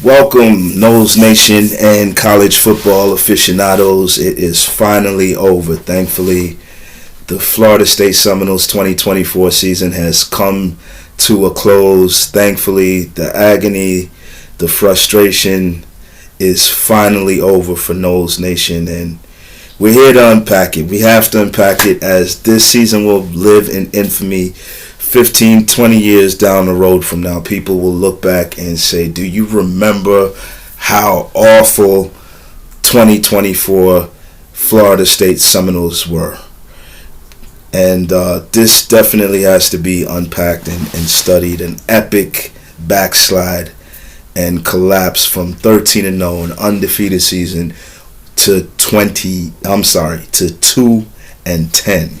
Welcome, Knowles Nation and college football aficionados. It is finally over. Thankfully, the Florida State Seminoles 2024 season has come to a close. Thankfully, the agony, the frustration is finally over for Knowles Nation, and we're here to unpack it. We have to unpack it as this season will live in infamy. 15, 20 years down the road from now, people will look back and say, do you remember how awful 2024 Florida State Seminoles were? And this definitely has to be unpacked and studied. An epic backslide and collapse from 13-0, an undefeated season, to 2-10.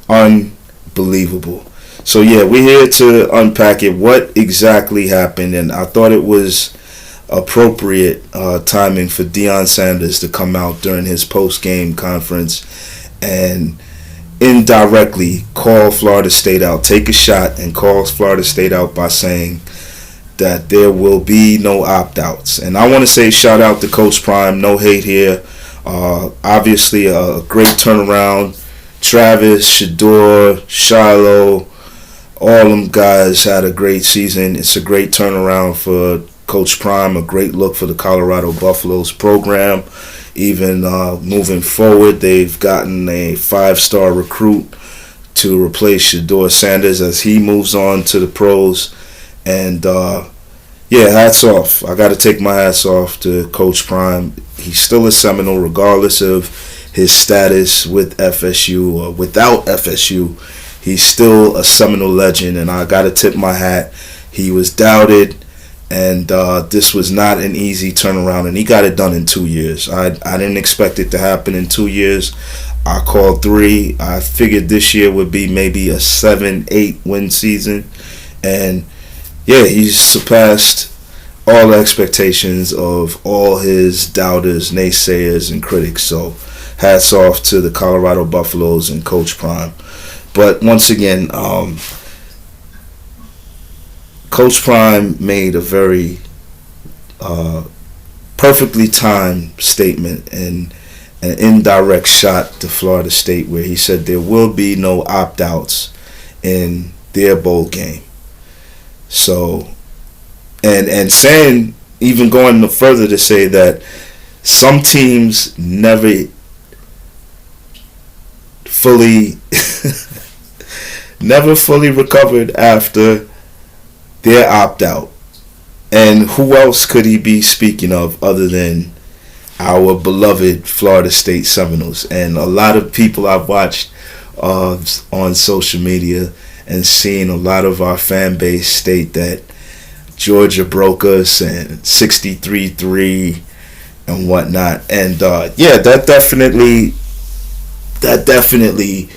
Unbelievable. So yeah, we're here to unpack it. What exactly happened? And I thought it was appropriate timing for Deion Sanders to come out during his post-game conference and indirectly call Florida State out, take a shot and call Florida State out by saying that there will be no opt-outs. And I want to say shout out to Coach Prime. No hate here. Obviously a great turnaround. Travis, Shador, Shiloh, all them guys had a great season. It's a great turnaround for Coach Prime, a great look for the Colorado Buffaloes program. Even moving forward, they've gotten a 5-star recruit to replace Shador Sanders as he moves on to the pros. And hats off. I got to take my hats off to Coach Prime. He's still a Seminole regardless of his status with FSU or without FSU. He's still a Seminole legend, and I got to tip my hat. He was doubted, and this was not an easy turnaround, and he got it done in 2 years. I didn't expect it to happen in 2 years. I called 3. I figured this year would be maybe a 7-8 win season, and yeah, he's surpassed all expectations of all his doubters, naysayers, and critics. So hats off to the Colorado Buffaloes and Coach Prime. But once again, Coach Prime made a very perfectly timed statement and an indirect shot to Florida State where he said there will be no opt-outs in their bowl game. So, and saying, even going no further to say that some teams never fully recovered after their opt-out. And who else could he be speaking of other than our beloved Florida State Seminoles? And a lot of people I've watched on social media and seen a lot of our fan base state that Georgia broke us and 63-3 and whatnot. And that definitely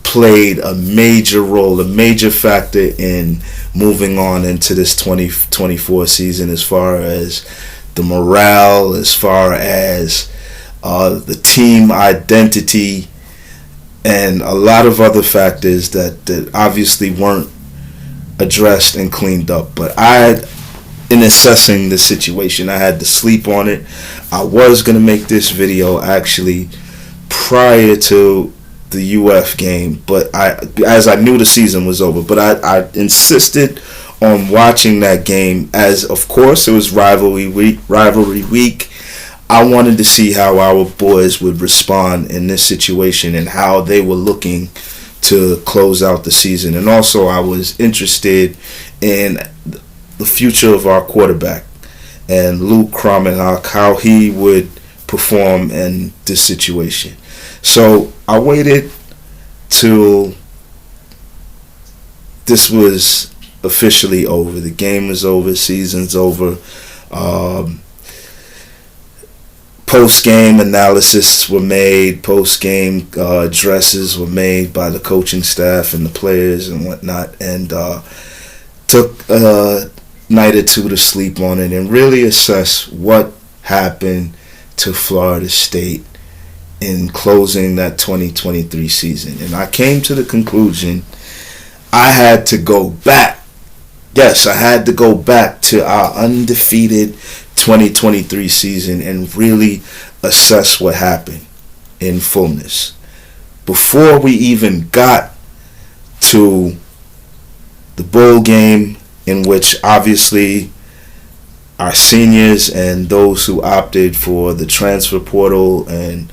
played a major role, a major factor in moving on into this 2024 season as far as the morale, as far as the team identity, and a lot of other factors that obviously weren't addressed and cleaned up. But in assessing the situation, I had to sleep on it. I was going to make this video actually prior to the UF game, but as I knew the season was over, but I insisted on watching that game as, of course, it was rivalry week. I wanted to see how our boys would respond in this situation and how they were looking to close out the season. And also I was interested in the future of our quarterback and Luke Kromenhoek, how he would perform in this situation. So I waited till this was officially over. The game was over, season's over. Post-game analysis were made, post-game addresses were made by the coaching staff and the players and whatnot, and took a night or two to sleep on it and really assess what happened to Florida State in closing that 2023 season. And I came to the conclusion I had to go back yes, I had to go back to our undefeated 2023 season and really assess what happened in fullness. Before we even got to the bowl game, in which obviously our seniors and those who opted for the transfer portal and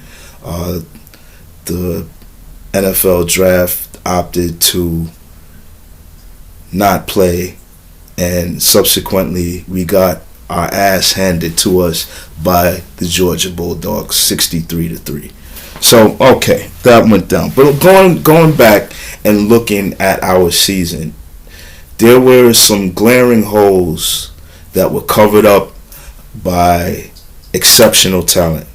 the NFL draft opted to not play, and subsequently we got our ass handed to us by the Georgia Bulldogs 63-3. So okay, that went down. But going back and looking at our season, there were some glaring holes that were covered up by exceptional talent.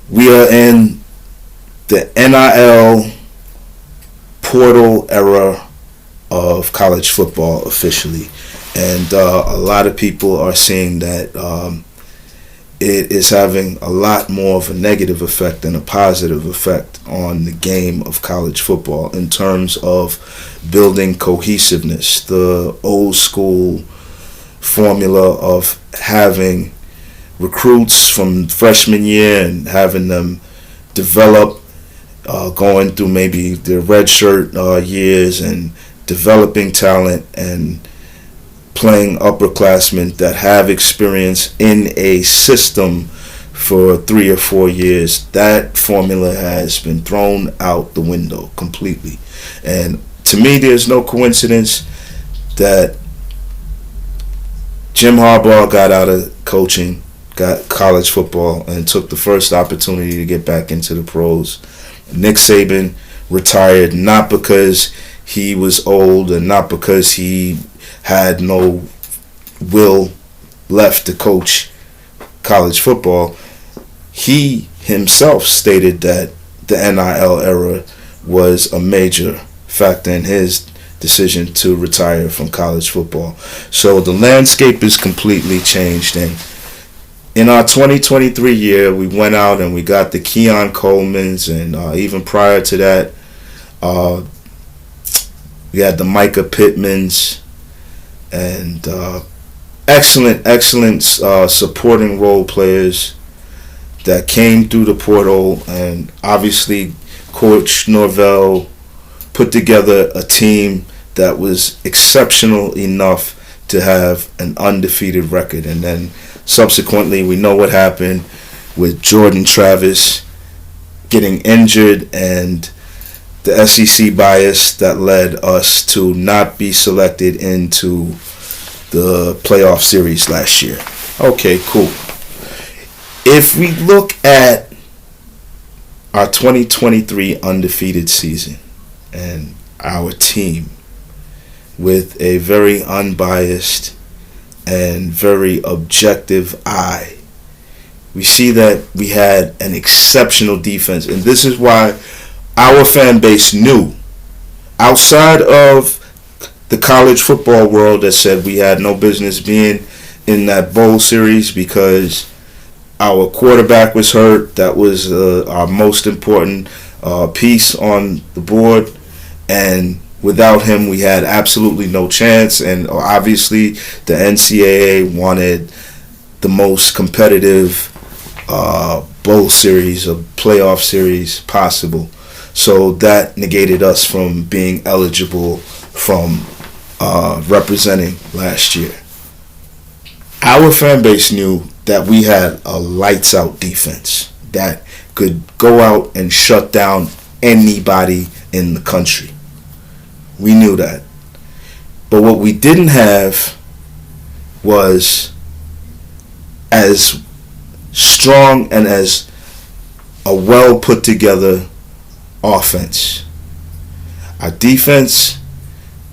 We are in the NIL portal era of college football officially, and a lot of people are seeing that it is having a lot more of a negative effect than a positive effect on the game of college football in terms of building cohesiveness. The old school formula of having recruits from freshman year and having them develop, going through maybe their redshirt years and developing talent and playing upperclassmen that have experience in a system for 3 or 4 years. That formula has been thrown out the window completely. And to me, there's no coincidence that Jim Harbaugh got out of coaching, got college football, and took the first opportunity to get back into the pros. Nick Saban retired not because he was old and not because he had no will left to coach college football. He himself stated that the NIL era was a major factor in his decision to retire from college football. So the landscape is completely changed, and in our 2023 year, we went out and we got the Keon Colemans, and even prior to that, we had the Micah Pittmans, and excellent supporting role players that came through the portal. And obviously Coach Norvell put together a team that was exceptional enough to have an undefeated record. And then subsequently we know what happened with Jordan Travis getting injured and the SEC bias that led us to not be selected into the playoff series last year. Okay, cool. If we look at our 2023 undefeated season and our team with a very unbiased and very objective eye, we see that we had an exceptional defense. And this is why our fan base knew, outside of the college football world that said we had no business being in that bowl series because our quarterback was hurt. That was our most important piece on the board, and without him we had absolutely no chance. And obviously the NCAA wanted the most competitive bowl series or playoff series possible. So that negated us from being eligible from representing last year. Our fan base knew that we had a lights out defense that could go out and shut down anybody in the country. We knew that. But what we didn't have was as strong and as a well put together offense. Our defense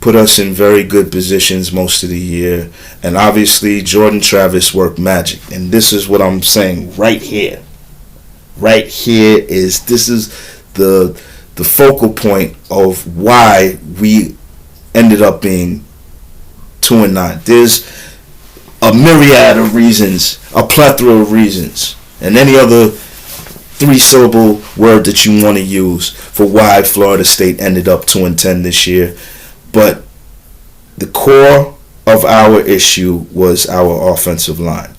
put us in very good positions most of the year, and obviously Jordan Travis worked magic. And this is what I'm saying right here. Right here is the focal point of why we ended up being 2-9. There's a myriad of reasons, a plethora of reasons, and any other 3-syllable word that you want to use for why Florida State ended up 2-10 this year. But the core of our issue was our offensive line.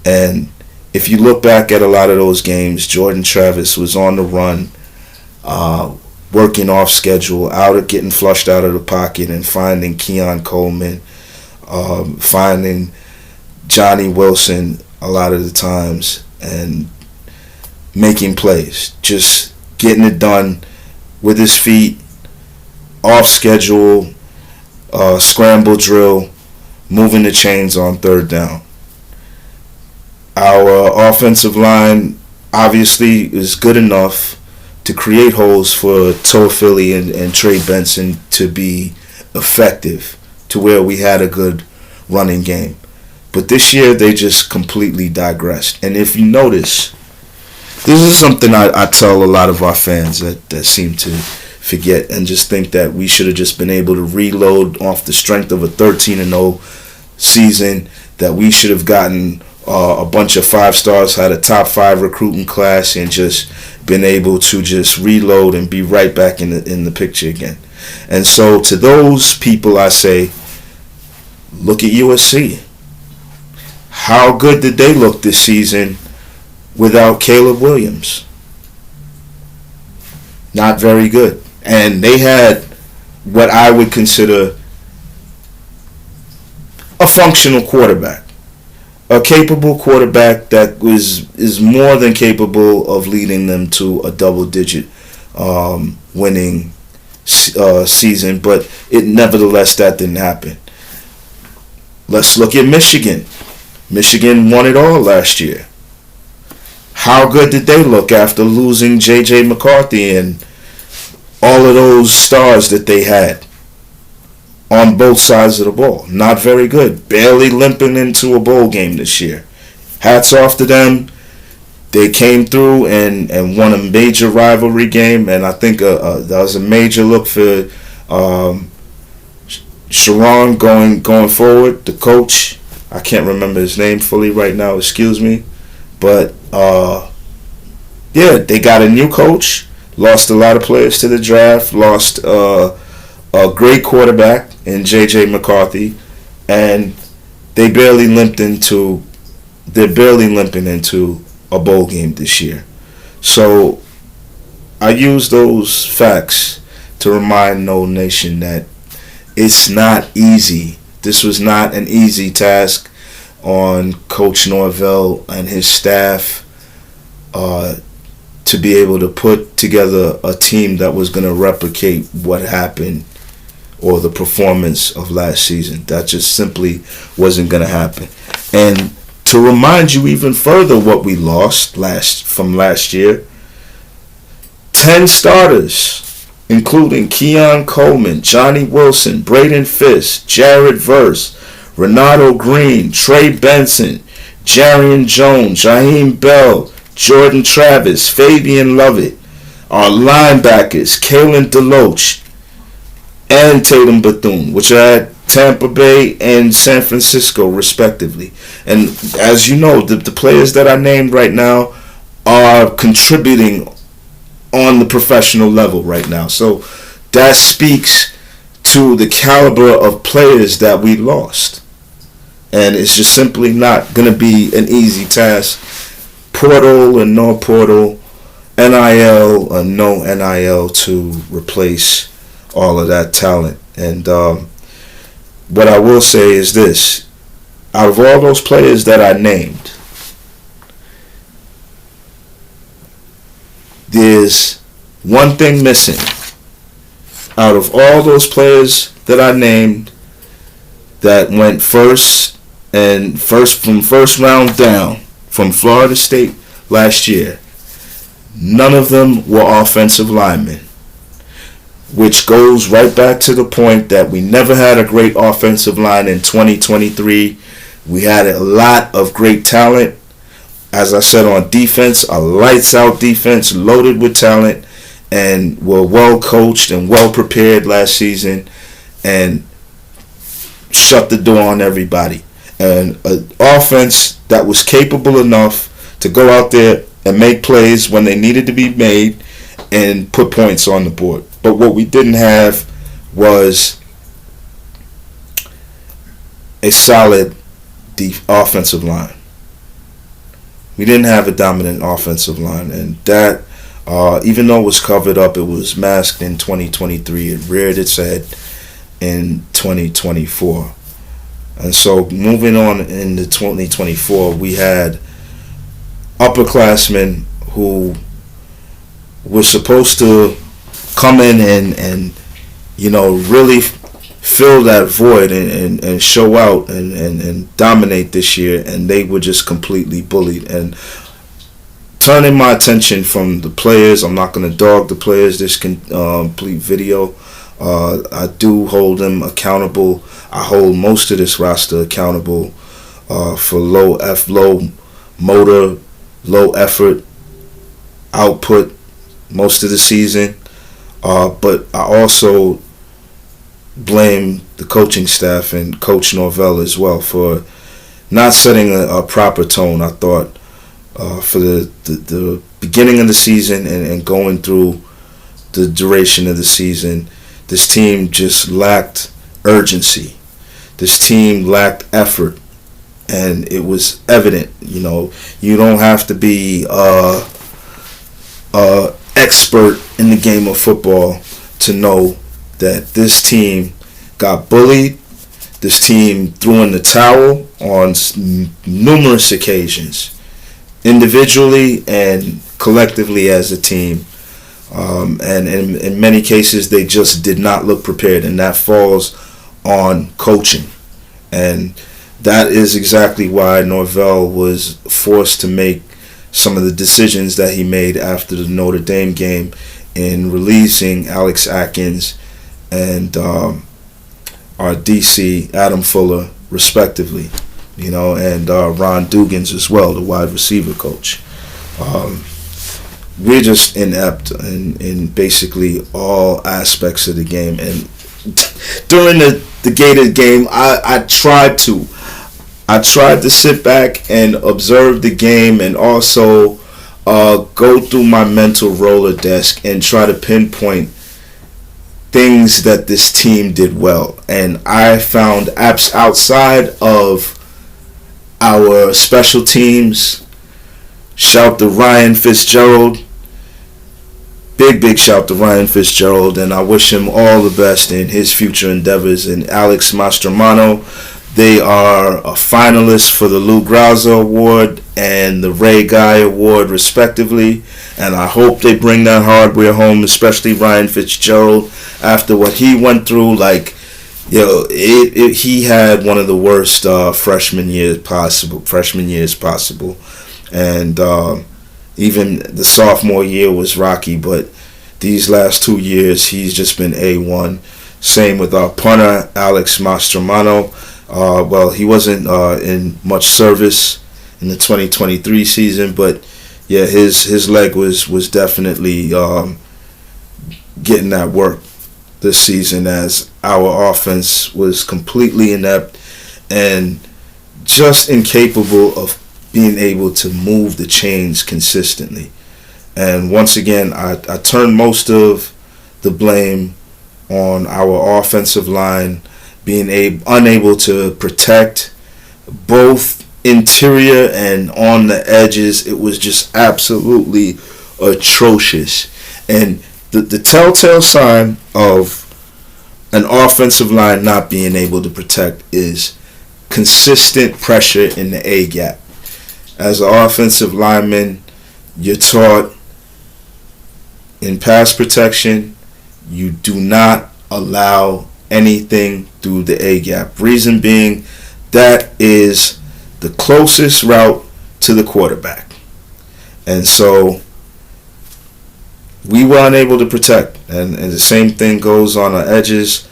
And if you look back at a lot of those games, Jordan Travis was on the run, working off schedule, getting flushed out of the pocket, and finding Keon Coleman, finding Johnny Wilson a lot of the times, and making plays, just getting it done with his feet, off schedule, scramble drill, moving the chains on third down. Our offensive line obviously is good enough to create holes for Toafili and Trey Benson to be effective, to where we had a good running game. But this year they just completely digressed. And if you notice, this is something I tell a lot of our fans that seem to forget and just think that we should have just been able to reload off the strength of a 13-0 season, that we should have gotten a bunch of 5 stars, had a top 5 recruiting class, and just been able to just reload and be right back in the picture again. And so to those people I say, look at USC. How good did they look this season without Caleb Williams? Not very good. And they had what I would consider a functional quarterback. A capable quarterback that is more than capable of leading them to a double-digit winning season, but nevertheless that didn't happen. Let's look at Michigan. Michigan won it all last year. How good did they look after losing J.J. McCarthy and all of those stars that they had on both sides of the ball? Not very good. Barely limping into a bowl game this year. Hats off to them. They came through and won a major rivalry game, and I think that was a major look for Sharon going forward, the coach. I can't remember his name fully right now, excuse me. But, they got a new coach, lost a lot of players to the draft, lost a great quarterback in J.J. McCarthy, and they're barely limping into a bowl game this year. So I use those facts to remind No Nation that it's not easy. This was not an easy task on Coach Norvell and his staff to be able to put together a team that was going to replicate what happened or the performance of last season. That just simply wasn't going to happen. And to remind you even further what we lost from last year, 10 starters, including Keon Coleman, Johnny Wilson, Braden Fisk, Jared Verse, Renato Green, Trey Benson, Jarian Jones, Jaheim Bell, Jordan Travis, Fabian Lovett, our linebackers, Kalen DeLoach, and Tatum Bethune, which are at Tampa Bay and San Francisco, respectively. And as you know, the players that I named right now are contributing on the professional level right now. So that speaks to the caliber of players that we lost. And it's just simply not going to be an easy task. Portal and no portal, NIL or no NIL to replace all of that talent. And what I will say is this. Out of all those players that I named, there's one thing missing. Out of all those players that I named that went from first round down from Florida State last year, none of them were offensive linemen, which goes right back to the point that we never had a great offensive line in 2023. We had a lot of great talent. As I said, on defense, a lights-out defense loaded with talent, and were well coached and well prepared last season and shut the door on everybody. And an offense that was capable enough to go out there and make plays when they needed to be made and put points on the board. But what we didn't have was a solid offensive line. We didn't have a dominant offensive line, and that, even though it was covered up, it was masked in 2023. It reared its head in 2024. And so moving on into 2024, we had upperclassmen who were supposed to come in and really fill that void and show out and dominate this year, and they were just completely bullied. And turning my attention from the players, I'm not going to dog the players this complete video. I do hold them accountable. I hold most of this roster accountable for low motor, low effort output most of the season. But I also blame the coaching staff and Coach Norvell as well for not setting a proper tone, I thought, for the beginning of the season and going through the duration of the season. This team just lacked urgency. This team lacked effort. And it was evident, you don't have to be expert in the game of football to know that this team got bullied. This team threw in the towel on numerous occasions, individually and collectively as a team. And in many cases, they just did not look prepared, and that falls on coaching. And that is exactly why Norvell was forced to make some of the decisions that he made after the Notre Dame game in releasing Alex Atkins and our DC Adam Fuller, respectively, and Ron Dugans as well, the wide receiver coach. We're just inept in basically all aspects of the game. And during the Gators game, I tried to sit back and observe the game and also go through my mental Rolodex and try to pinpoint things that this team did well. And I found apps outside of our special teams. Shout to Ryan Fitzgerald. Big shout to Ryan Fitzgerald, and I wish him all the best in his future endeavors. And Alex Mastromano, they are a finalist for the Lou Graza Award and the Ray Guy Award, respectively. And I hope they bring that hardware home, especially Ryan Fitzgerald, after what he went through. He had one of the worst freshman years possible. And even the sophomore year was rocky, but these last 2 years, he's just been A1. Same with our punter, Alex Mastromano. He wasn't in much service in the 2023 season, but yeah, his leg was definitely getting that work this season, as our offense was completely inept and just incapable of being able to move the chains consistently. And once again, I turn most of the blame on our offensive line being unable to protect both interior and on the edges. It was just absolutely atrocious. And the telltale sign of an offensive line not being able to protect is consistent pressure in the A gap. As an offensive lineman, you're taught in pass protection, you do not allow anything through the A gap. Reason being, that is the closest route to the quarterback. And so we were unable to protect. And the same thing goes on our edges.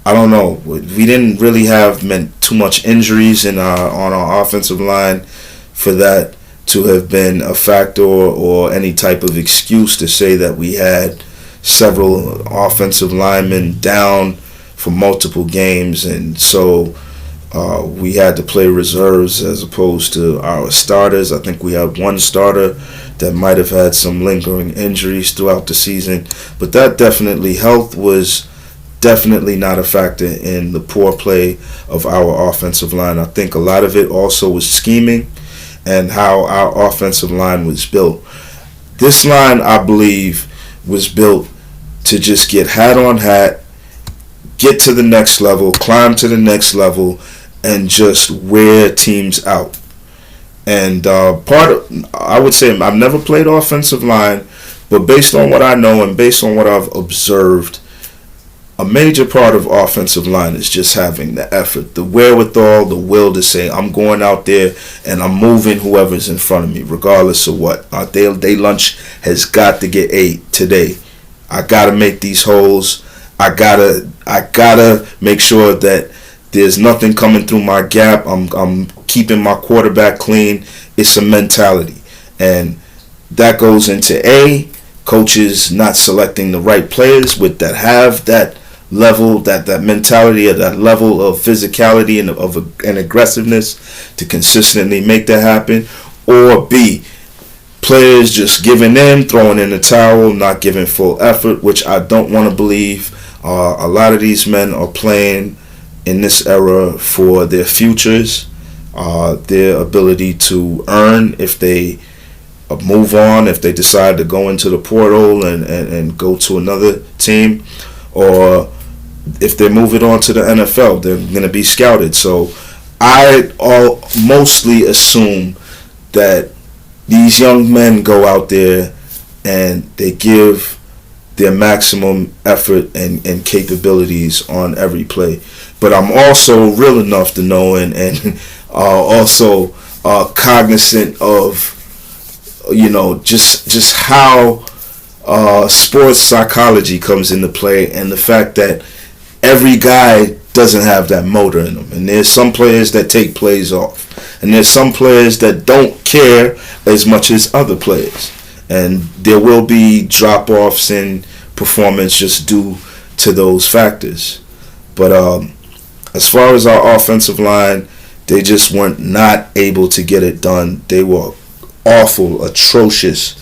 I don't know. We didn't really have too much injuries on our offensive line for that to have been a factor or any type of excuse to say that we had several offensive linemen down for multiple games, and so we had to play reserves as opposed to our starters. I think we had one starter that might have had some lingering injuries throughout the season, but that definitely, health was definitely not a factor in the poor play of our offensive line. I think a lot of it also was scheming and how our offensive line was built. This line, I believe, was built to just get hat on hat, get to the next level, climb to the next level, and just wear teams out. And I would say I've never played offensive line, but based on what I know and based on what I've observed, a major part of offensive line is just having the effort, the wherewithal, the will to say, I'm going out there and I'm moving whoever's in front of me, regardless of what. Day lunch has got to get ate today. I got to make these holes. I gotta make sure that there's nothing coming through my gap. I'm keeping my quarterback clean. It's a mentality. And that goes into coaches not selecting the right players that have that level, that mentality, or that level of physicality and aggressiveness to consistently make that happen. Or B, players just giving in, throwing in the towel, not giving full effort, which I don't want to believe. A lot of these men are playing in this era for their futures, their ability to earn if they move on, if they decide to go into the portal and go to another team, or if they move it on to the NFL, they're going to be scouted. So I mostly assume that these young men go out there and they give their maximum effort and capabilities on every play. But I'm also real enough to know and also cognizant of, just how sports psychology comes into play, and the fact that every guy doesn't have that motor in them. And there's some players that take plays off. And there's some players that don't care as much as other players. And there will be drop-offs in performance just due to those factors. But as far as our offensive line, they just weren't not able to get it done. They were awful, atrocious.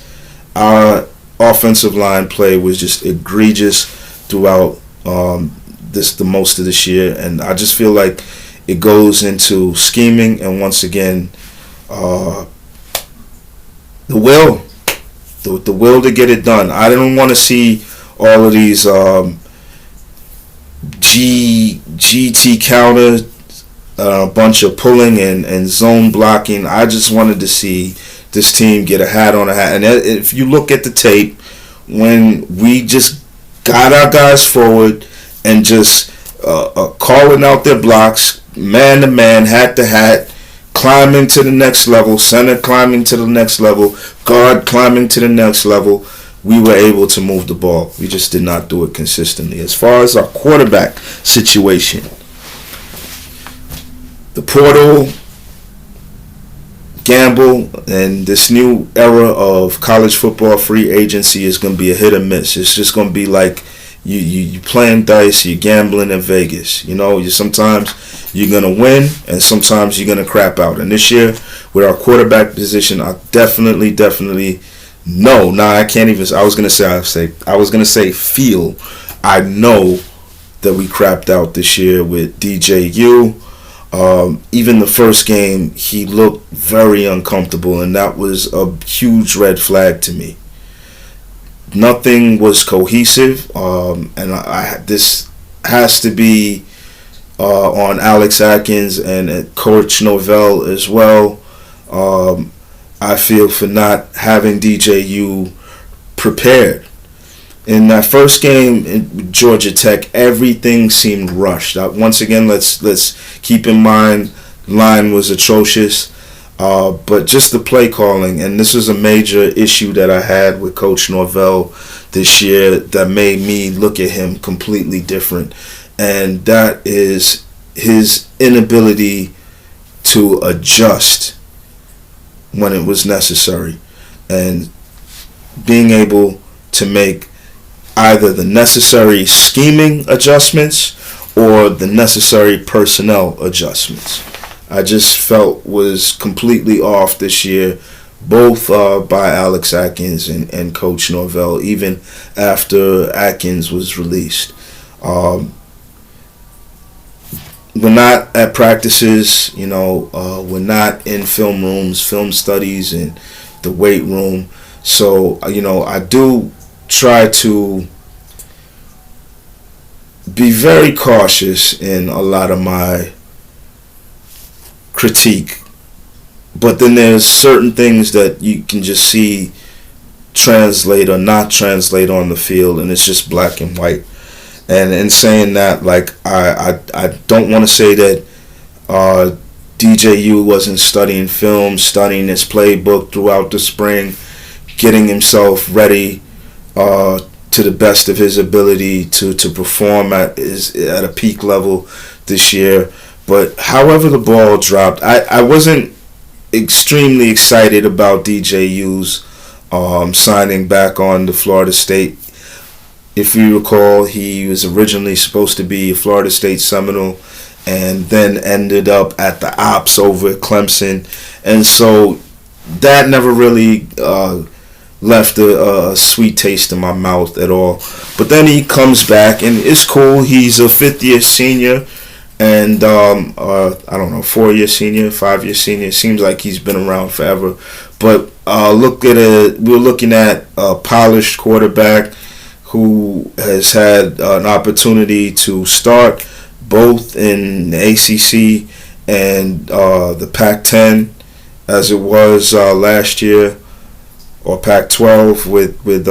Our offensive line play was just egregious throughout the most of this year, and I just feel like it goes into scheming and once again the will to get it done. I don't want to see all of these GT counter, a bunch of pulling and zone blocking. I just wanted to see this team get a hat on a hat. And if you look at the tape, when we just got our guys forward and just calling out their blocks, man to man, hat to hat, climbing to the next level, center climbing to the next level, guard climbing to the next level, we were able to move the ball. We just did not do it consistently. As far as our quarterback situation, the portal, gamble, and this new era of college football free agency is going to be a hit or miss. It's just going to be like you playing dice, you're gambling in Vegas. Sometimes you're going to win and sometimes you're going to crap out. And this year, with our quarterback position, I definitely know. Now I can't even. I was going to say feel. I know that we crapped out this year with DJU. Even the first game, he looked very uncomfortable, and that was a huge red flag to me. Nothing was cohesive, and this has to be on Alex Atkins and Coach Norvell as well. I feel for not having DJU prepared. In that first game in Georgia Tech, everything seemed rushed. Once again, let's keep in mind, line was atrocious, but just the play calling, and this was a major issue that I had with Coach Norvell this year that made me look at him completely different, and that is his inability to adjust when it was necessary, and being able to make either the necessary scheming adjustments or the necessary personnel adjustments. I just felt was completely off this year, both by Alex Atkins and Coach Norvell, even after Atkins was released. Um, we're not at practices, we're not in film rooms, film studies, and the weight room. So, I do try to be very cautious in a lot of my critique. But then there's certain things that you can just see translate or not translate on the field, and it's just black and white. And in saying that, like, I don't want to say that DJU wasn't studying film, studying his playbook throughout the spring, getting himself ready to the best of his ability to perform at a peak level this year. But however the ball dropped, I wasn't extremely excited about DJU's signing back on to Florida State. If you recall, he was originally supposed to be a Florida State Seminole and then ended up at the Ops over at Clemson. And so that never really left a sweet taste in my mouth at all. But then he comes back, and it's cool. He's a fifth-year senior and, 4-year senior, 5-year senior. It seems like he's been around forever. But we're looking at a polished quarterback who has had an opportunity to start both in the ACC and the Pac-10 as it was last year, or Pac-12 with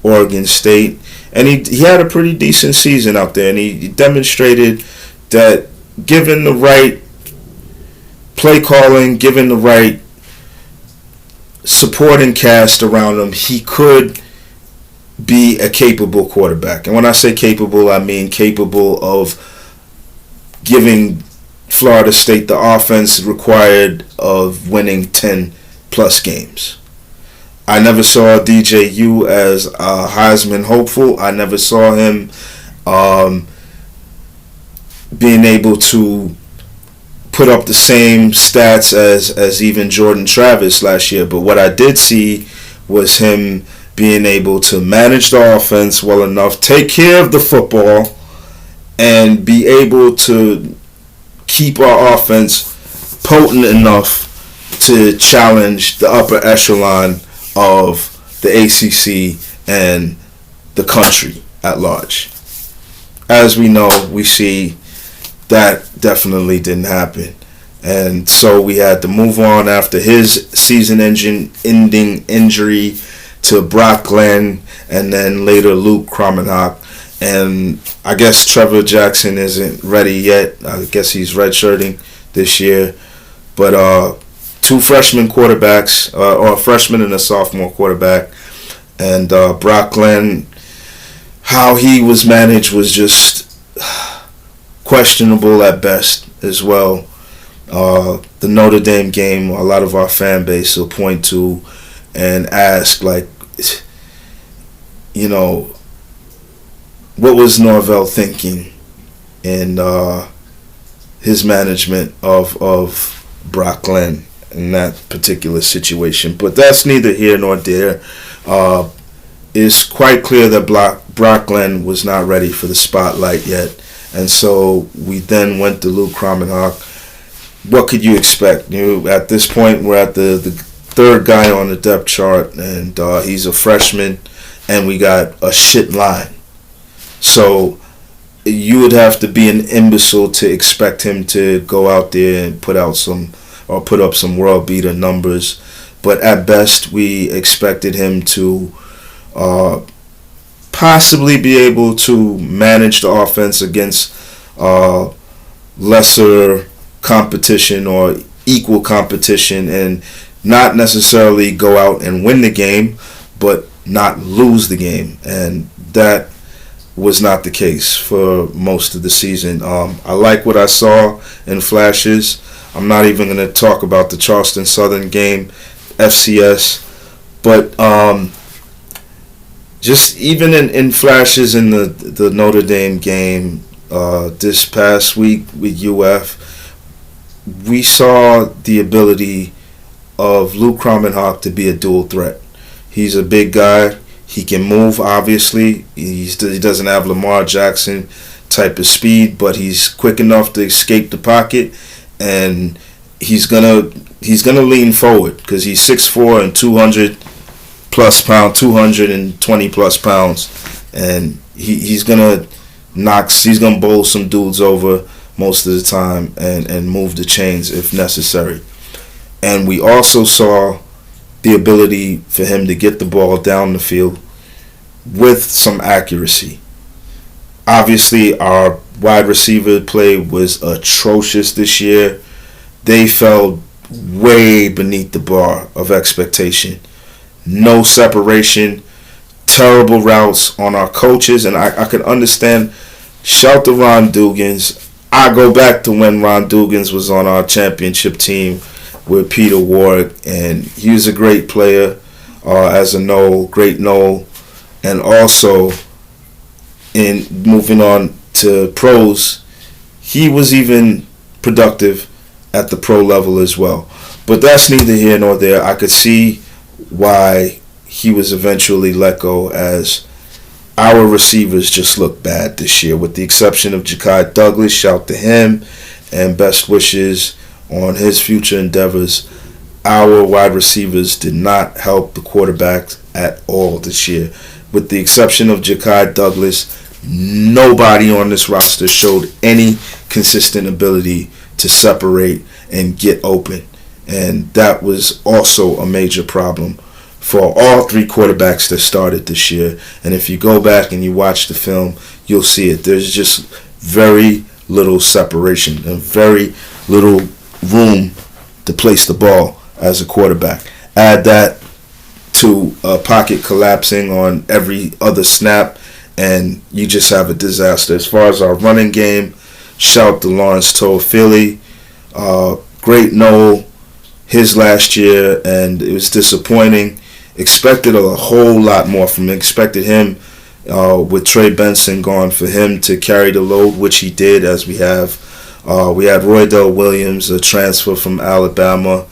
Oregon State. And he had a pretty decent season out there, and he demonstrated that given the right play calling, given the right supporting cast around him, he could be a capable quarterback. And when I say capable, I mean capable of giving Florida State the offense required of winning 10 plus games. I never saw DJU as a Heisman hopeful. I never saw him being able to put up the same stats as even Jordan Travis last year. But what I did see was him being able to manage the offense well enough, take care of the football, and be able to keep our offense potent enough to challenge the upper echelon of the ACC and the country at large. As we know, we see that definitely didn't happen. And so we had to move on after his season-ending injury to Brock Glenn, and then later Luke Kromenhoek. And I guess Trevor Jackson isn't ready yet. I guess he's redshirting this year. But two freshman quarterbacks, or a freshman and a sophomore quarterback. And Brock Glenn, how he was managed was just questionable at best as well. The Notre Dame game, a lot of our fan base will point to and ask, like, what was Norvell thinking in his management of Brock Glenn in that particular situation? But that's neither here nor there. It's quite clear that Brock Glenn was not ready for the spotlight yet. And so we then went to Luke Kromenhoek. What could you expect? At this point, we're at the third guy on the depth chart, and he's a freshman, and we got a shit line. So you would have to be an imbecile to expect him to go out there and put up some world beater numbers. But at best, we expected him to possibly be able to manage the offense against lesser competition or equal competition, and not necessarily go out and win the game, but not lose the game. And that was not the case for most of the season. I like what I saw in flashes. I'm not even going to talk about the Charleston Southern game, FCS, but just even in flashes in the Notre Dame game this past week with UF, we saw the ability of Luke Kromenhoek to be a dual threat. He's a big guy. He can move, obviously. He doesn't have Lamar Jackson type of speed, but he's quick enough to escape the pocket, and he's gonna lean forward because he's 6'4" and 220 plus pounds, and he's gonna bowl some dudes over most of the time and move the chains if necessary. And we also saw the ability for him to get the ball down the field with some accuracy. Obviously, our wide receiver play was atrocious this year. They fell way beneath the bar of expectation. No separation, terrible routes on our coaches, and I could understand. Shout to Ron Dugans. I go back to when Ron Dugans was on our championship team with Peter Ward, and he was a great player as a great Nole, and also in moving on to pros, he was even productive at the pro level as well. But that's neither here nor there. I could see why he was eventually let go, as our receivers just look bad this year, with the exception of Ja'Kai Douglas. Shout to him and best wishes on his future endeavors. Our wide receivers did not help the quarterbacks at all this year. With the exception of Ja'Kai Douglas, nobody on this roster showed any consistent ability to separate and get open. And that was also a major problem for all three quarterbacks that started this year. And if you go back and you watch the film, you'll see it. There's just very little separation and very little room to place the ball as a quarterback. Add that to a pocket collapsing on every other snap, and you just have a disaster. As far as our running game, shout to Lawrence Toafili. Great Nole his last year, and it was disappointing. Expected a whole lot more from him. Expected him, with Trey Benson gone, for him to carry the load, which he did, as we had Roydell Williams, a transfer from Alabama.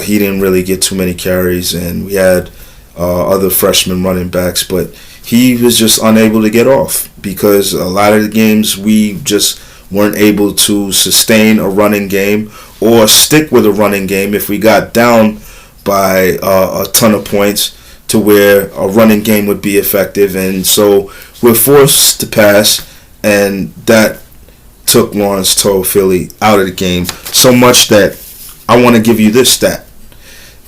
He didn't really get too many carries, and we had other freshman running backs, but he was just unable to get off because a lot of the games we just weren't able to sustain a running game or stick with a running game if we got down by a ton of points to where a running game would be effective. And so we're forced to pass, and that took Lawrence Toafili out of the game so much that I want to give you this stat.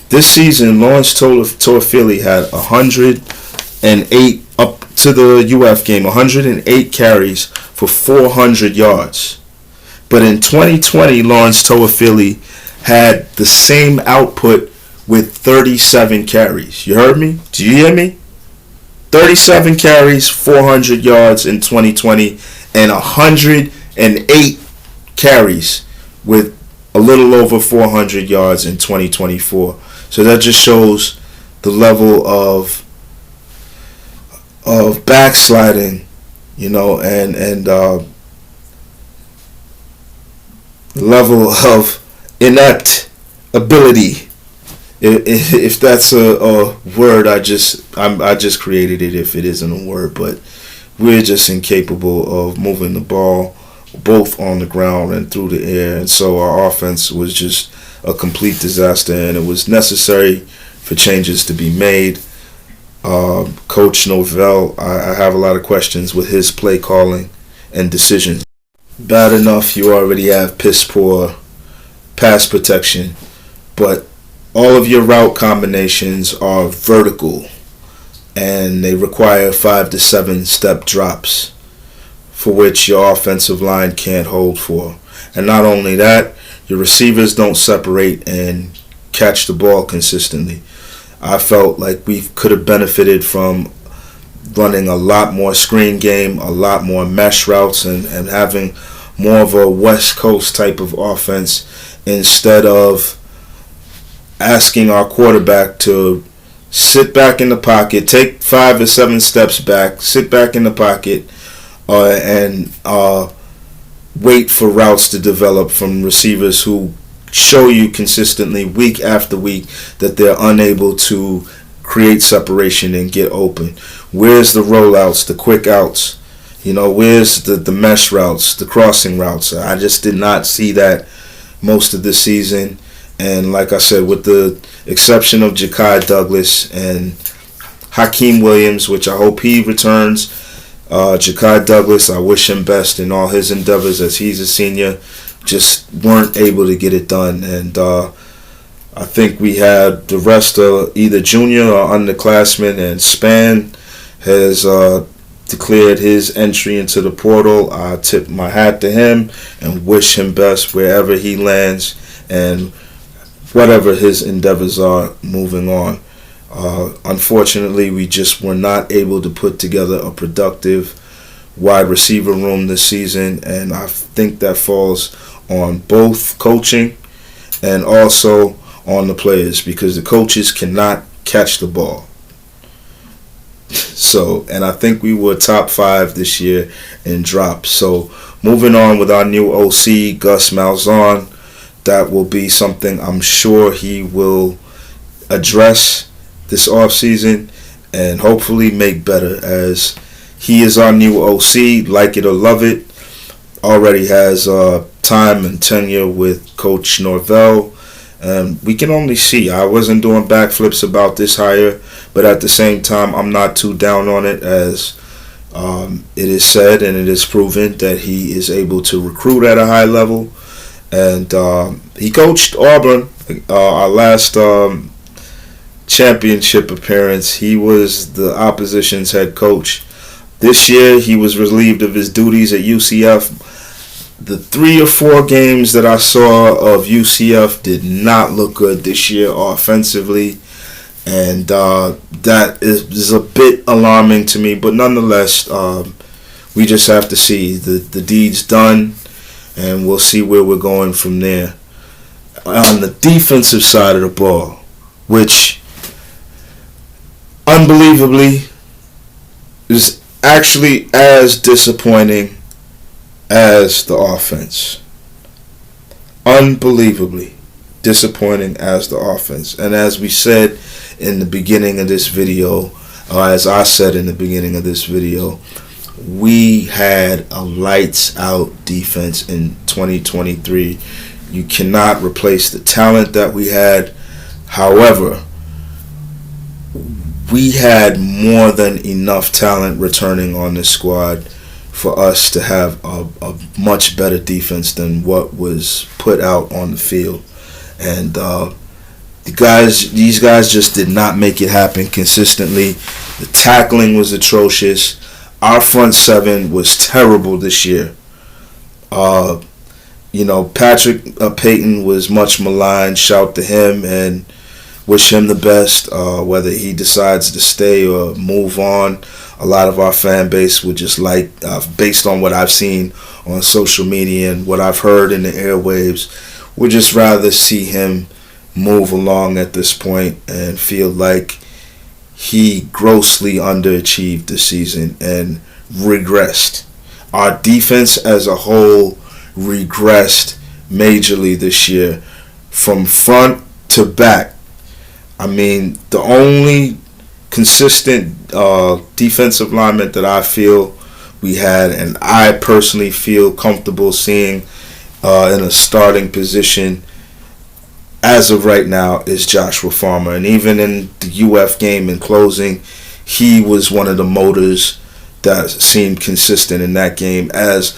This season, Lawrence Toafili had 108 up to the UF game, 108 carries for 400 yards. But in 2020, Lawrence Toafili had the same output with 37 carries. You heard me? Do you hear me? 37 carries, 400 yards in 2020, and 108 carries with a little over 400 yards in 2024. So that just shows the level of backsliding, and level of inept ability. If that's a word, I just created it. If it isn't a word, but we're just incapable of moving the ball both on the ground and through the air, and so our offense was just a complete disaster, and it was necessary for changes to be made. Coach Novell, I have a lot of questions with his play calling and decisions. Bad enough you already have piss poor pass protection, but all of your route combinations are vertical, and they require 5 to 7 step drops, for which your offensive line can't hold for. And not only that, your receivers don't separate and catch the ball consistently. I felt like we could have benefited from running a lot more screen game, a lot more mesh routes, and having more of a West Coast type of offense, instead of asking our quarterback to sit back in the pocket, take 5 or 7 steps back, sit back in the pocket, and wait for routes to develop from receivers who show you consistently week after week that they're unable to create separation and get open? Where's the rollouts, the quick outs? Where's the mesh routes, the crossing routes? I just did not see that most of the season. And like I said, with the exception of Ja'Kai Douglas and Hakeem Williams, which I hope he returns, Ja'Kai Douglas, I wish him best in all his endeavors as he's a senior, just weren't able to get it done. And I think we had the rest of either junior or underclassmen, and Span has declared his entry into the portal. I tip my hat to him and wish him best wherever he lands and whatever his endeavors are moving on. Unfortunately, we just were not able to put together a productive wide receiver room this season, and I think that falls on both coaching and also on the players, because the coaches cannot catch the ball. So, and I think we were top 5 this year in drops. So, moving on with our new OC, Gus Malzahn, that will be something I'm sure he will address this offseason and hopefully make better, as he is our new OC, like it or love it. Already has time and tenure with Coach Norvell. We can only see. I wasn't doing backflips about this hire, but at the same time, I'm not too down on it, as it is said and it is proven that he is able to recruit at a high level. And he coached Auburn, our last championship appearance. He was the opposition's head coach. This year, he was relieved of his duties at UCF. The 3 or 4 games that I saw of UCF did not look good this year offensively, and that is a bit alarming to me. But nonetheless, we just have to see the deeds done, and we'll see where we're going from there. On the defensive side of the ball, which unbelievably is actually as disappointing as the offense. Unbelievably disappointing as the offense. And as we said in the beginning of this video, or as I said in the beginning of this video, we had a lights out defense in 2023. You cannot replace the talent that we had. However, we had more than enough talent returning on this squad for us to have a much better defense than what was put out on the field. And these guys just did not make it happen consistently. The tackling was atrocious. Our front 7 was terrible this year. Patrick Payton was much maligned. Shout to him and wish him the best, whether he decides to stay or move on. A lot of our fan base would just like, based on what I've seen on social media and what I've heard in the airwaves, would just rather see him move along at this point and feel like he grossly underachieved this season and regressed. Our defense as a whole regressed majorly this year, from front to back. I mean, the only consistent defensive lineman that I feel we had, and I personally feel comfortable seeing in a starting position as of right now, is Joshua Farmer. And even in the UF game in closing, he was one of the motors that seemed consistent in that game, as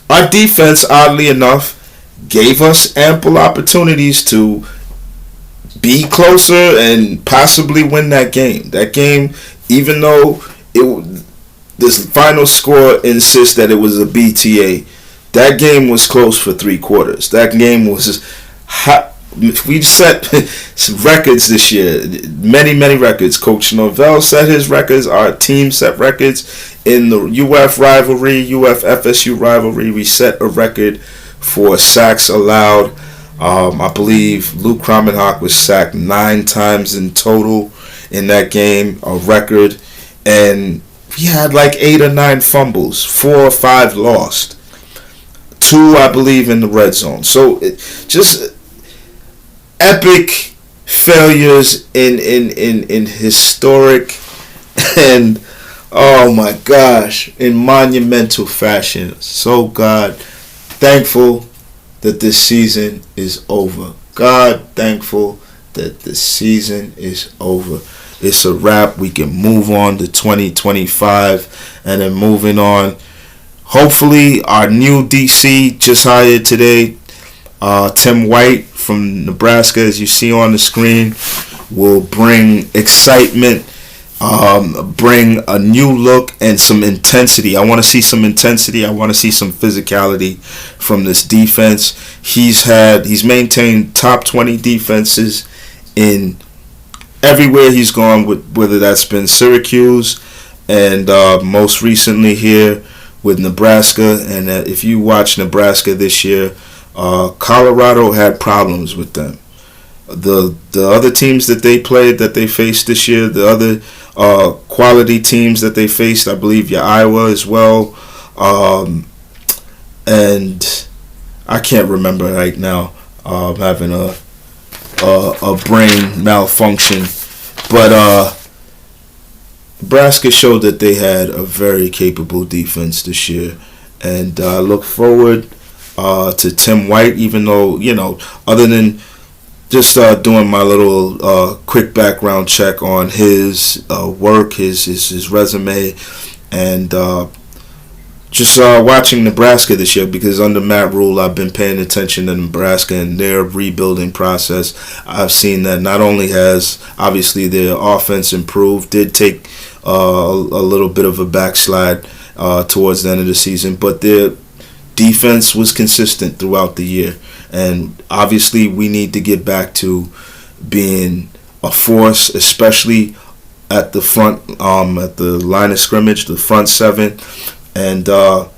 our defense, oddly enough, gave us ample opportunities to be closer and possibly win that game. That game, even though this final score insists that it was a BTA, that game was close for 3 quarters. That game was hot. We set records this year, many records. Coach Norvell set his records. Our team set records in the UF rivalry, UF FSU rivalry. We set a record for sacks allowed. I believe Luke Kromenhoek was sacked 9 times in total in that game, a record. And we had like 8 or 9 fumbles, 4 or 5 lost. 2, I believe, in the red zone. So it just epic failures in historic and, oh my gosh, in monumental fashion. So God, thankful that this season is over. God, thankful that the season is over. It's a wrap. We can move on to 2025, and then moving on. Hopefully, our new DC just hired today, Tim White from Nebraska, as you see on the screen, will bring excitement, bring a new look and some intensity. I want to see some intensity. I want to see some physicality from this defense. He's maintained top 20 defenses in everywhere he's gone, with whether that's been Syracuse and most recently here with Nebraska. And if you watch Nebraska this year, Colorado had problems with them. The other teams that they played, that they faced this year, the other quality teams that they faced, I believe your Iowa as well, and I can't remember right now. I'm having a brain malfunction, but Nebraska showed that they had a very capable defense this year, and I look forward to Tim White, even though, other than just doing my little quick background check on his work, his resume, and just watching Nebraska this year, because under Matt Rule, I've been paying attention to Nebraska and their rebuilding process. I've seen that not only has obviously their offense improved, did take a little bit of a backslide towards the end of the season, but their defense was consistent throughout the year. And obviously we need to get back to being a force, especially at the front, at the line of scrimmage, the front seven. And our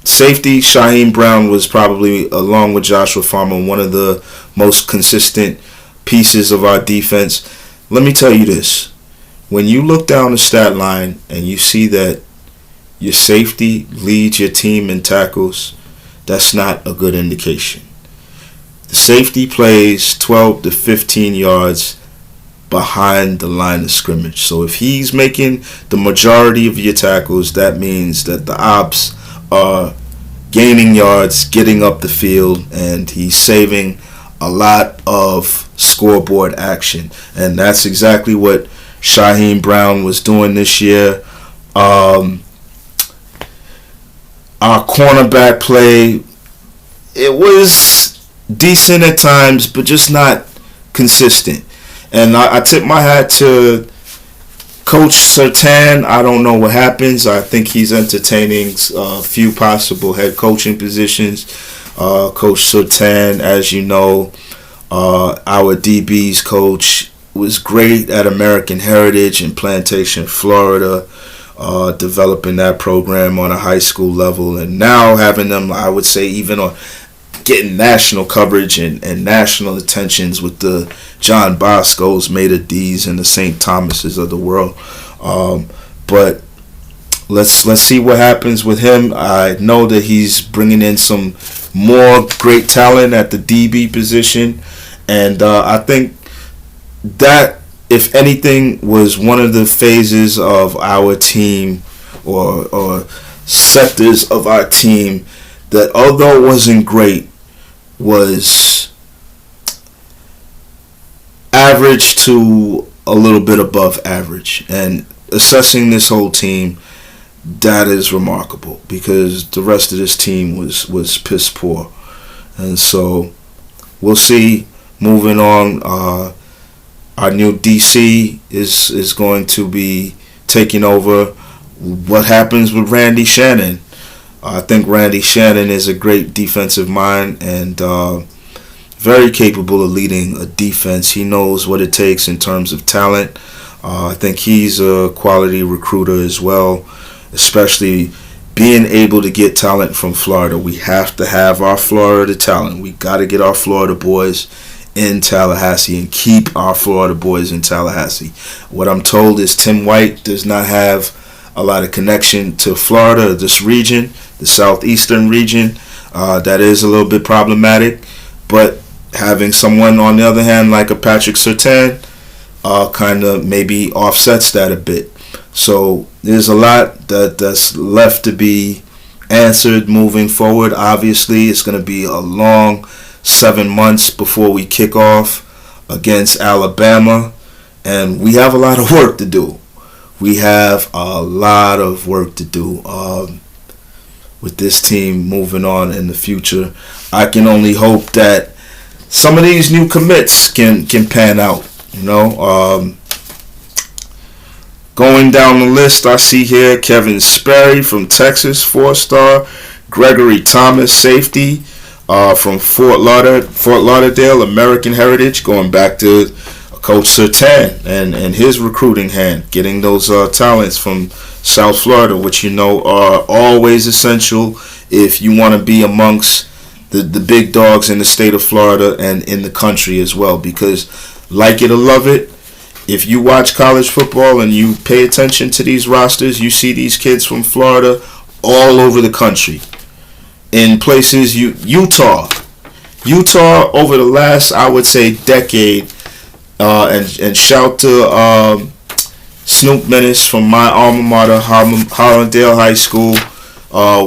safety, Shaheem Brown, was probably, along with Joshua Farmer, one of the most consistent pieces of our defense. Let me tell you this. When you look down the stat line and you see that your safety leads your team in tackles, that's not a good indication. The safety plays 12 to 15 yards behind the line of scrimmage. So if he's making the majority of your tackles, that means that the ops are gaining yards, getting up the field, and he's saving a lot of scoreboard action. And that's exactly what Shaheem Brown was doing this year. Our cornerback play, it was decent at times, but just not consistent. And I tip my hat to Coach Surtain. I don't know what happens. I think he's entertaining a few possible head coaching positions. Coach Surtain, as you know, our DB's coach, was great at American Heritage in Plantation, Florida, developing that program on a high school level, and now having them, I would say, even on getting national coverage and national attentions with the John Bosco's, Mater D's, and the St. Thomas's of the world. But let's see what happens with him. I know that he's bringing in some more great talent at the DB position, and I think that, if anything, was one of the phases of our team or sectors of our team that, although it wasn't great, was average to a little bit above average. And assessing this whole team, that is remarkable, because the rest of this team was piss poor. And so we'll see moving on. Our new DC is going to be taking over. What happens with Randy Shannon? I think Randy Shannon is a great defensive mind and very capable of leading a defense. He knows what it takes in terms of talent. I think he's a quality recruiter as well, especially being able to get talent from Florida. We have to have our Florida talent. We got to get our Florida boys in Tallahassee and keep our Florida boys in Tallahassee. What I'm told is Tim White does not have a lot of connection to Florida, this region, the southeastern region. That is a little bit problematic, but Having someone on the other hand like a Patrick Surtain kind of maybe offsets that a bit. So there's a lot that's left to be answered moving forward. Obviously, it's going to be a long 7 months before we kick off against Alabama, and we have a lot of work to do. We have a lot of work to do with this team moving on in the future. I can only hope that some of these new commits can pan out. Going down the list, I see here Kevin Sperry from Texas, 4-star. Gregory Thomas, safety from Fort Lauderdale, American Heritage, going back to Coach Surtain and his recruiting hand, getting those talents from South Florida, which are always essential if you want to be amongst the big dogs in the state of Florida and in the country as well. Because, like it or love it, if you watch college football and you pay attention to these rosters, you see these kids from Florida all over the country. In places, Utah over the last, I would say, decade, and shout to Snoop Menace from my alma mater, Hollandale High School,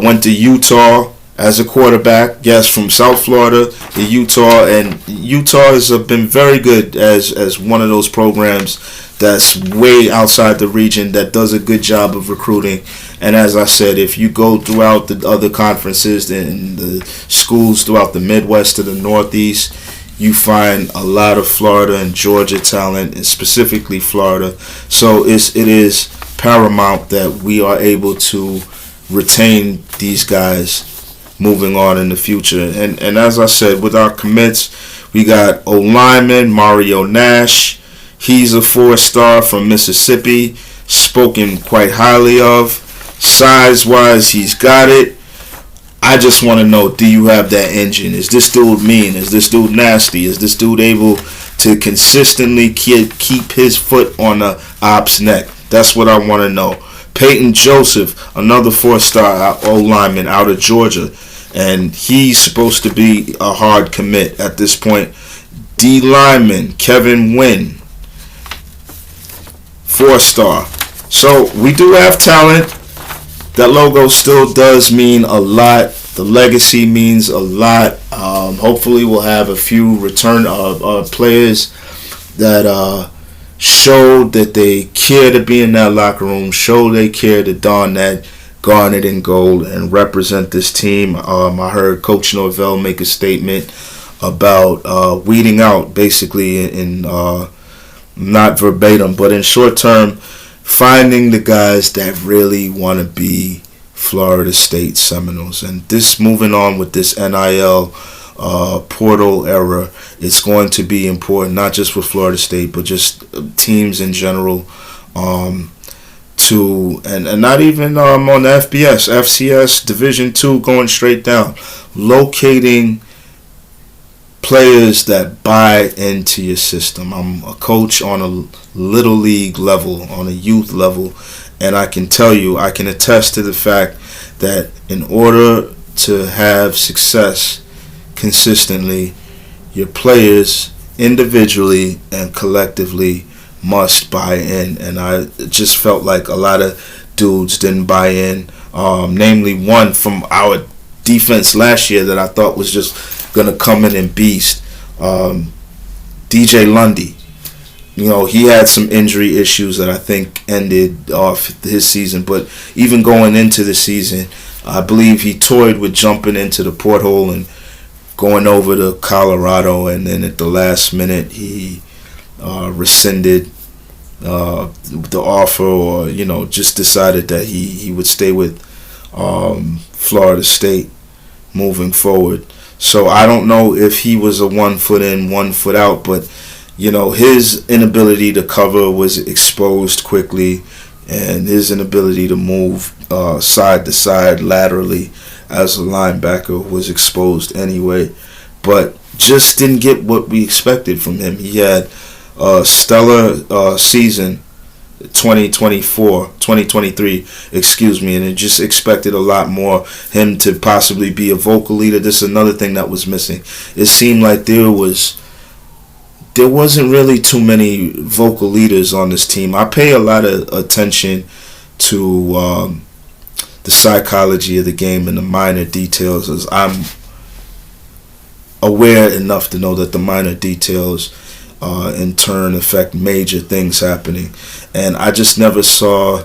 went to Utah as a quarterback. Yes, from South Florida to Utah, and Utah has been very good as one of those programs that's way outside the region that does a good job of recruiting. And as I said, if you go throughout the other conferences and the schools throughout the Midwest to the Northeast, you find a lot of Florida and Georgia talent, and specifically Florida. So it is paramount that we are able to retain these guys moving on in the future. And as I said, with our commits, we got O-lineman Mario Nash. He's a 4-star from Mississippi, spoken quite highly of. Size-wise, he's got it. I just want to know, do you have that engine? Is this dude mean? Is this dude nasty? Is this dude able to consistently keep his foot on the op's neck? That's what I want to know. Peyton Joseph, another 4-star O-lineman out of Georgia, and he's supposed to be a hard commit at this point. D-lineman Kevin Wynn, 4-star. So we do have talent. That logo still does mean a lot. The legacy means a lot. Hopefully we'll have a few return players that show that they care to be in that locker room, show they care to don that garnet and gold and represent this team. I heard Coach Norvell make a statement about weeding out, basically in not verbatim, but in short term, finding the guys that really want to be Florida State Seminoles. And this, moving on with this NIL portal era, it's going to be important, not just for Florida State, but just teams in general, to and not even on the FBS, FCS, Division II, going straight down, locating players that buy into your system. I'm a coach on a little league level, on a youth level, and I can tell you, I can attest to the fact that in order to have success consistently, your players individually and collectively must buy in. And I just felt like a lot of dudes didn't buy in, namely one from our defense last year that I thought was just going to come in and beast, DJ Lundy. He had some injury issues that I think ended off his season, but even going into the season, I believe he toyed with jumping into the porthole and going over to Colorado, and then at the last minute he rescinded the offer, or just decided that he would stay with Florida State moving forward. So I don't know if he was a 1 foot in, 1 foot out, but his inability to cover was exposed quickly, and his inability to move side to side laterally as a linebacker was exposed anyway. But just didn't get what we expected from him. He had a stellar season 2023, excuse me, and it just expected a lot more. Him to possibly be a vocal leader. This is another thing that was missing. It seemed like there wasn't really too many vocal leaders on this team. I pay a lot of attention to the psychology of the game and the minor details, as I'm aware enough to know that the minor details in turn affect major things happening. And I just never saw,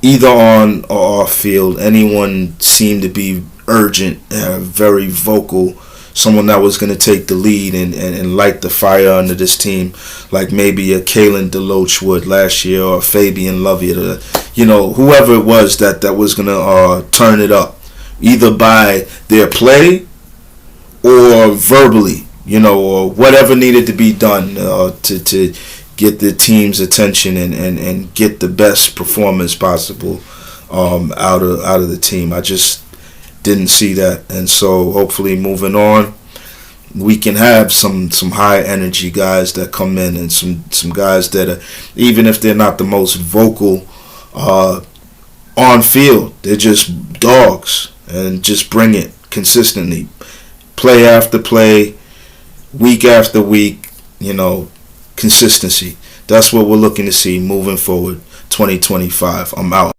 either on or off field, anyone seem to be urgent, very vocal, someone that was going to take the lead and light the fire under this team, like maybe a Kalen DeLoach would last year, or Fabian Lovett, or whoever it was that was going to turn it up, either by their play or verbally, or whatever needed to be done to get the team's attention and get the best performance possible out of the team. I just didn't see that, and so hopefully moving on, we can have some high energy guys that come in, and some guys that are, even if they're not the most vocal on field, they're just dogs and just bring it consistently, play after play, week after week, consistency. That's what we're looking to see moving forward, 2025. I'm out.